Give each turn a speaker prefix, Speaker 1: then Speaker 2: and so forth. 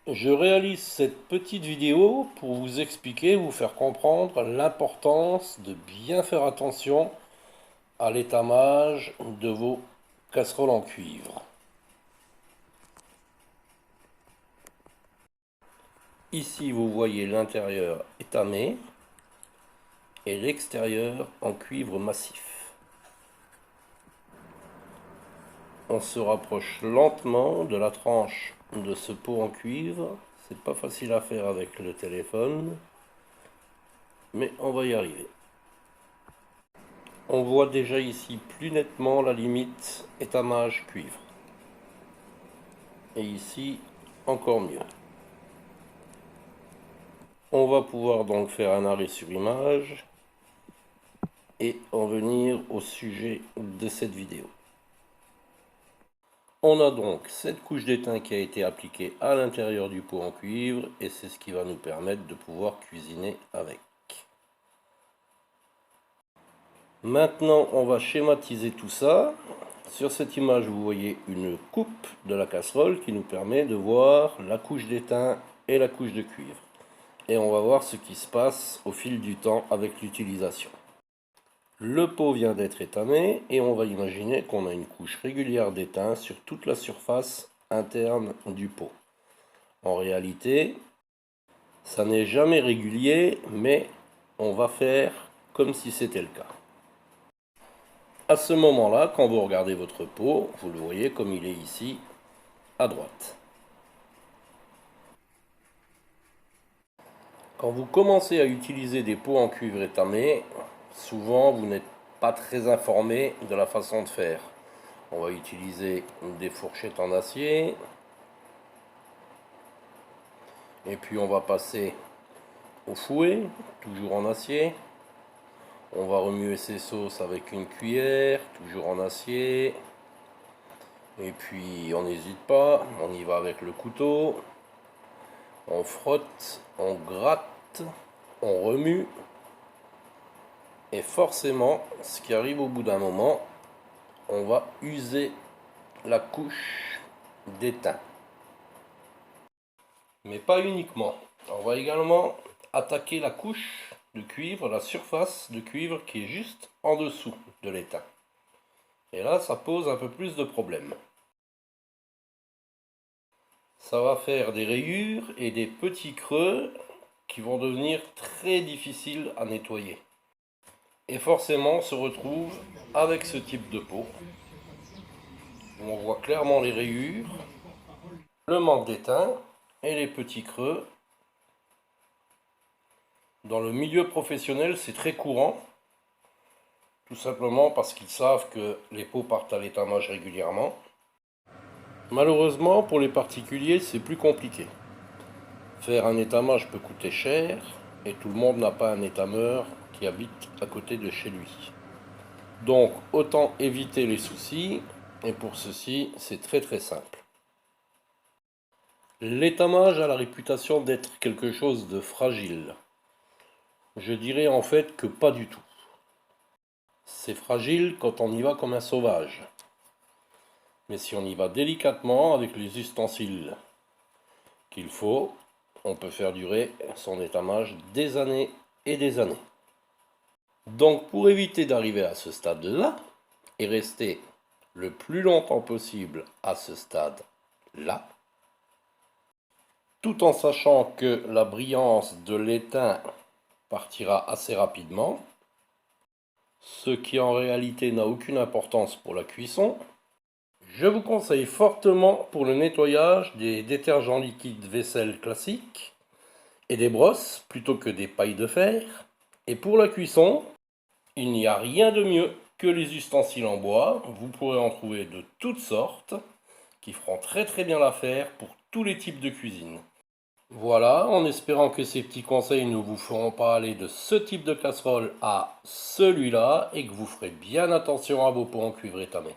Speaker 1: Je réalise cette petite vidéo pour vous expliquer, vous faire comprendre l'importance de bien faire attention à l'étamage de vos casseroles en cuivre. Ici, vous voyez l'intérieur étamé et l'extérieur en cuivre massif. On se rapproche lentement de la tranche de ce pot en cuivre. C'est pas facile à faire avec le téléphone, mais on va y arriver. On voit déjà ici plus nettement la limite étamage cuivre. Et ici, encore mieux. On va pouvoir donc faire un arrêt sur image et en venir au sujet de cette vidéo. On a donc cette couche d'étain qui a été appliquée à l'intérieur du pot en cuivre et c'est ce qui va nous permettre de pouvoir cuisiner avec. Maintenant, on va schématiser tout ça. Sur cette image, vous voyez une coupe de la casserole qui nous permet de voir la couche d'étain et la couche de cuivre. Et on va voir ce qui se passe au fil du temps avec l'utilisation. Le pot vient d'être étamé et on va imaginer qu'on a une couche régulière d'étain sur toute la surface interne du pot. En réalité, ça n'est jamais régulier, mais on va faire comme si c'était le cas. À ce moment-là, quand vous regardez votre pot, vous le voyez comme il est ici, à droite. Quand vous commencez à utiliser des pots en cuivre étamés, souvent vous n'êtes pas très informé de la façon de faire. On va utiliser des fourchettes en acier. Et puis on va passer au fouet, toujours en acier. On va remuer ces sauces avec une cuillère, toujours en acier. Et puis on n'hésite pas, on y va avec le couteau. On frotte, on gratte, on remue. Et forcément, ce qui arrive au bout d'un moment, on va user la couche d'étain. Mais pas uniquement. On va également attaquer la couche de cuivre, la surface de cuivre qui est juste en dessous de l'étain. Et là, ça pose un peu plus de problèmes. Ça va faire des rayures et des petits creux qui vont devenir très difficiles à nettoyer. Et forcément, on se retrouve avec ce type de pot, où on voit clairement les rayures, le manque d'étain et les petits creux. Dans le milieu professionnel, c'est très courant, tout simplement parce qu'ils savent que les pots partent à l'étamage régulièrement. Malheureusement, pour les particuliers, c'est plus compliqué. Faire un étamage peut coûter cher, et tout le monde n'a pas un étameur qui habite à côté de chez lui. Donc, autant éviter les soucis, et pour ceci, c'est très simple. L'étamage a la réputation d'être quelque chose de fragile. Je dirais en fait que pas du tout. C'est fragile quand on y va comme un sauvage. Mais si on y va délicatement avec les ustensiles qu'il faut, on peut faire durer son étamage des années et des années. Donc pour éviter d'arriver à ce stade-là et rester le plus longtemps possible à ce stade-là, tout en sachant que la brillance de l'étain partira assez rapidement, ce qui en réalité n'a aucune importance pour la cuisson, je vous conseille fortement pour le nettoyage des détergents liquides vaisselle classiques et des brosses plutôt que des pailles de fer. Et pour la cuisson, il n'y a rien de mieux que les ustensiles en bois. Vous pourrez en trouver de toutes sortes qui feront très bien l'affaire pour tous les types de cuisine. Voilà, en espérant que ces petits conseils ne vous feront pas aller de ce type de casserole à celui-là et que vous ferez bien attention à vos pots en cuivre étamé.